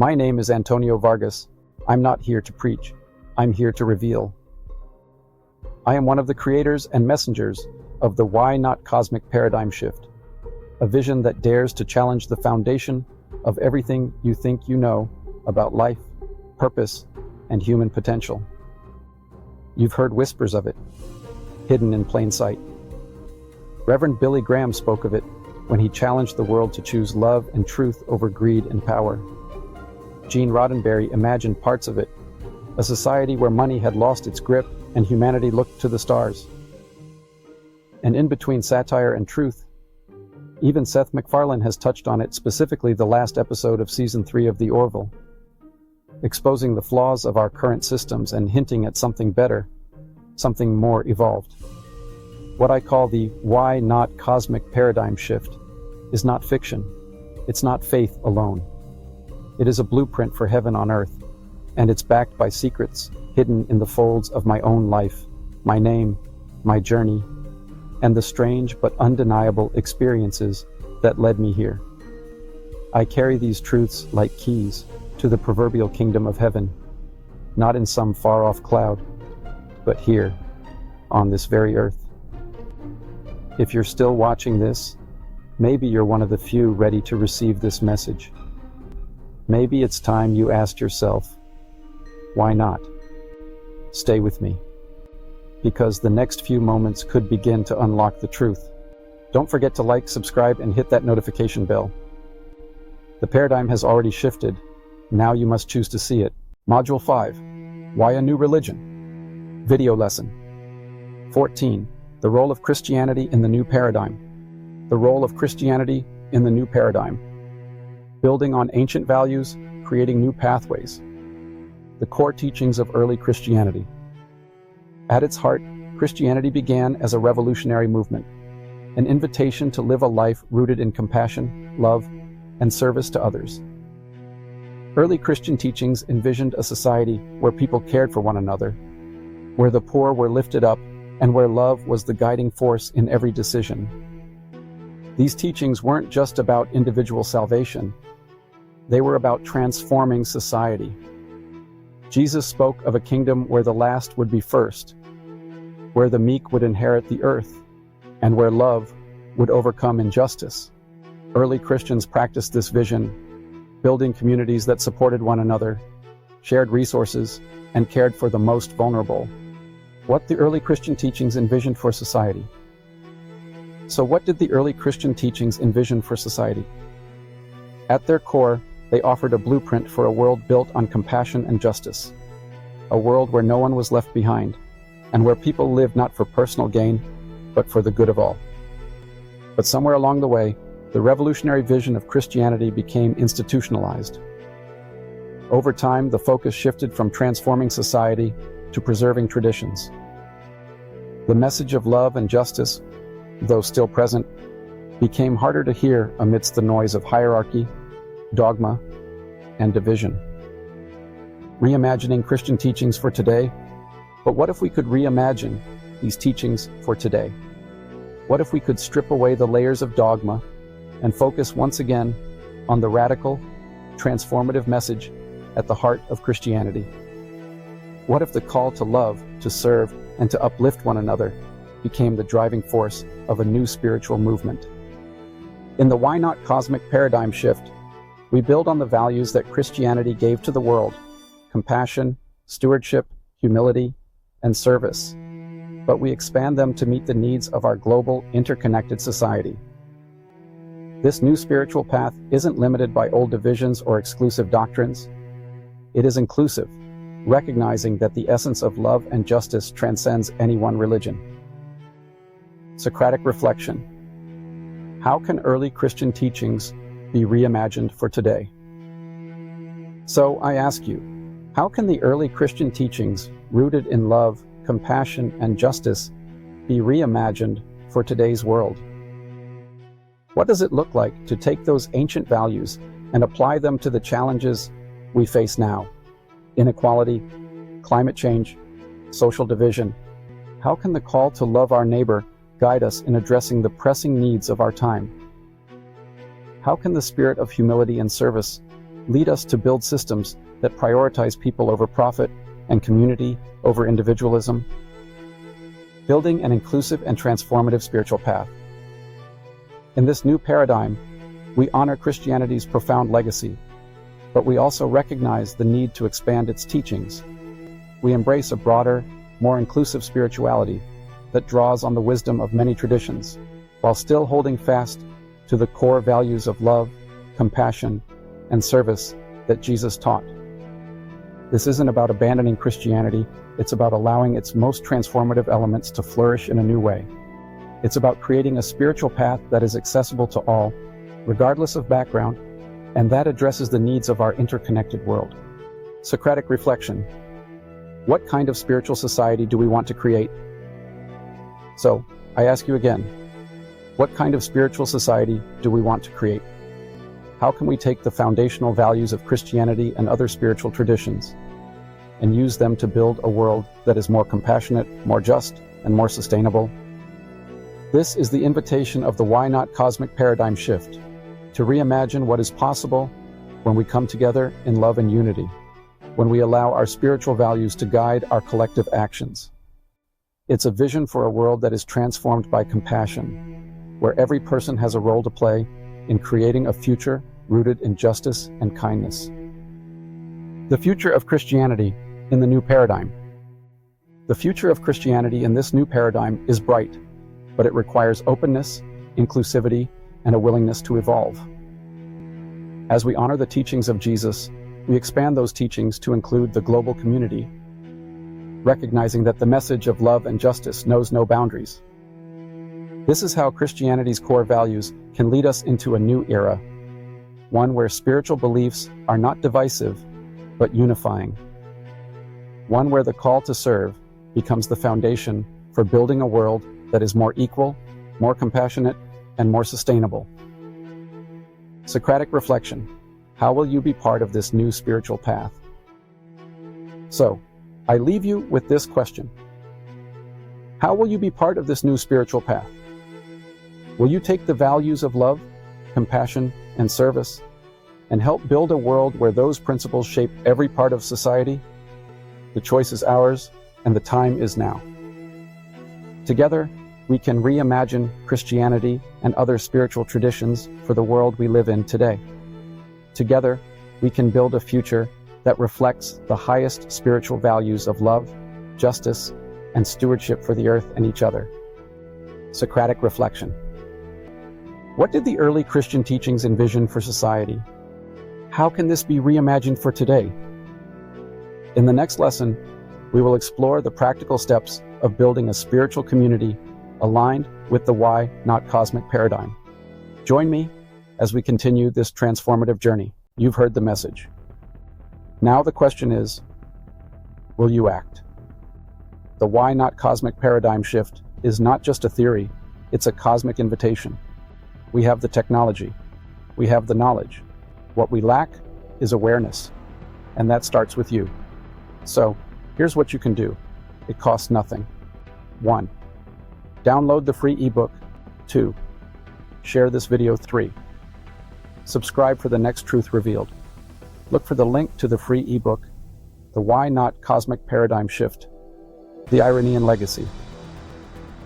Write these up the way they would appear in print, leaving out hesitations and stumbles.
My name is Antonio Vargas. I'm not here to preach. I'm here to reveal. I am one of the creators and messengers of the Why Not Cosmic Paradigm Shift, a vision that dares to challenge the foundation of everything you think you know about life, purpose, and human potential. You've heard whispers of it, hidden in plain sight. Reverend Billy Graham spoke of it when he challenged the world to choose love and truth over greed and power. Gene Roddenberry imagined parts of it, a society where money had lost its grip and humanity looked to the stars. And in between satire and truth, even Seth MacFarlane has touched on it, specifically the last episode of Season 3 of The Orville, exposing the flaws of our current systems and hinting at something better, something more evolved. What I call the Why Not Cosmic Paradigm Shift is not fiction. It's not faith alone. It is a blueprint for heaven on earth, and it's backed by secrets hidden in the folds of my own life, my name, my journey, and the strange but undeniable experiences that led me here. I carry these truths like keys to the proverbial kingdom of heaven, not in some far-off cloud, but here, on this very earth. If you're still watching this, maybe you're one of the few ready to receive this message. Maybe it's time you asked yourself, why not? Stay with me, because the next few moments could begin to unlock the truth. Don't forget to like, subscribe, and hit that notification bell. The paradigm has already shifted. Now you must choose to see it. Module 5, Why a New Religion? Video Lesson 14, The Role of Christianity in the New Paradigm. The role of Christianity in the new paradigm. Building on ancient values, creating new pathways. The core teachings of early Christianity. At its heart, Christianity began as a revolutionary movement, an invitation to live a life rooted in compassion, love, and service to others. Early Christian teachings envisioned a society where people cared for one another, where the poor were lifted up, and where love was the guiding force in every decision. These teachings weren't just about individual salvation. They were about transforming society. Jesus spoke of a kingdom where the last would be first, where the meek would inherit the earth, and where love would overcome injustice. Early Christians practiced this vision, building communities that supported one another, shared resources, and cared for the most vulnerable. What the early Christian teachings envisioned for society. So what did the early Christian teachings envision for society? At their core, they offered a blueprint for a world built on compassion and justice. A world where no one was left behind, and where people lived not for personal gain, but for the good of all. But somewhere along the way, the revolutionary vision of Christianity became institutionalized. Over time, the focus shifted from transforming society to preserving traditions. The message of love and justice, though still present, became harder to hear amidst the noise of hierarchy, dogma, and division. Reimagining Christian teachings for today. But what if we could reimagine these teachings for today? What if we could strip away the layers of dogma and focus once again on the radical, transformative message at the heart of Christianity? What if the call to love, to serve, and to uplift one another became the driving force of a new spiritual movement? In the Why Not Cosmic Paradigm Shift, we build on the values that Christianity gave to the world: compassion, stewardship, humility, and service. But we expand them to meet the needs of our global, interconnected society. This new spiritual path isn't limited by old divisions or exclusive doctrines. It is inclusive, recognizing that the essence of love and justice transcends any one religion. Socratic reflection. How can early Christian teachings be reimagined for today? So I ask you, how can the early Christian teachings, rooted in love, compassion, and justice, be reimagined for today's world? What does it look like to take those ancient values and apply them to the challenges we face now? Inequality, climate change, social division. How can the call to love our neighbor guide us in addressing the pressing needs of our time? How can the spirit of humility and service lead us to build systems that prioritize people over profit and community over individualism, building an inclusive and transformative spiritual path. In this new paradigm, we honor Christianity's profound legacy, but we also recognize the need to expand its teachings. We embrace a broader, more inclusive spirituality that draws on the wisdom of many traditions, while still holding fast to the core values of love, compassion, and service that Jesus taught. This isn't about abandoning Christianity, it's about allowing its most transformative elements to flourish in a new way. It's about creating a spiritual path that is accessible to all, regardless of background, and that addresses the needs of our interconnected world. Socratic reflection. What kind of spiritual society do we want to create? So, I ask you again, what kind of spiritual society do we want to create? How can we take the foundational values of Christianity and other spiritual traditions and use them to build a world that is more compassionate, more just, and more sustainable? This is the invitation of the Why Not Cosmic Paradigm Shift, to reimagine what is possible when we come together in love and unity, when we allow our spiritual values to guide our collective actions. It's a vision for a world that is transformed by compassion, where every person has a role to play in creating a future rooted in justice and kindness. The future of Christianity in the new paradigm. The future of Christianity in this new paradigm is bright, but it requires openness, inclusivity, and a willingness to evolve. As we honor the teachings of Jesus, we expand those teachings to include the global community, recognizing that the message of love and justice knows no boundaries. This is how Christianity's core values can lead us into a new era, one where spiritual beliefs are not divisive, but unifying. One where the call to serve becomes the foundation for building a world that is more equal, more compassionate, and more sustainable. Socratic reflection. How will you be part of this new spiritual path? So, I leave you with this question. How will you be part of this new spiritual path? Will you take the values of love, compassion, and service and help build a world where those principles shape every part of society? The choice is ours, and the time is now. Together, we can reimagine Christianity and other spiritual traditions for the world we live in today. Together, we can build a future that reflects the highest spiritual values of love, justice, and stewardship for the earth and each other. Socratic reflection. What did the early Christian teachings envision for society? How can this be reimagined for today? In the next lesson, we will explore the practical steps of building a spiritual community aligned with the Why Not Cosmic paradigm. Join me as we continue this transformative journey. You've heard the message. Now the question is, will you act? The Why Not Cosmic paradigm shift is not just a theory, it's a cosmic invitation. We have the technology, we have the knowledge. What we lack is awareness, and that starts with you. So, here's what you can do. It costs nothing. 1. Download the free ebook. 2. Share this video. 3. Subscribe for the next truth revealed. Look for the link to the free ebook, The Why Not Cosmic Paradigm Shift, The Irony and Legacy.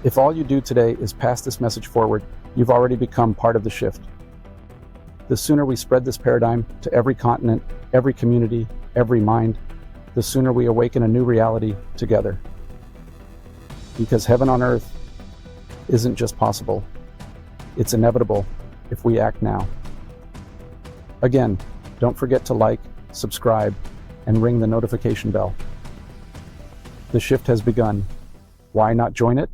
If all you do today is pass this message forward, you've already become part of the shift. The sooner we spread this paradigm to every continent, every community, every mind, the sooner we awaken a new reality together. Because heaven on earth isn't just possible, it's inevitable if we act now. Again, don't forget to like, subscribe, and ring the notification bell. The shift has begun. Why not join it?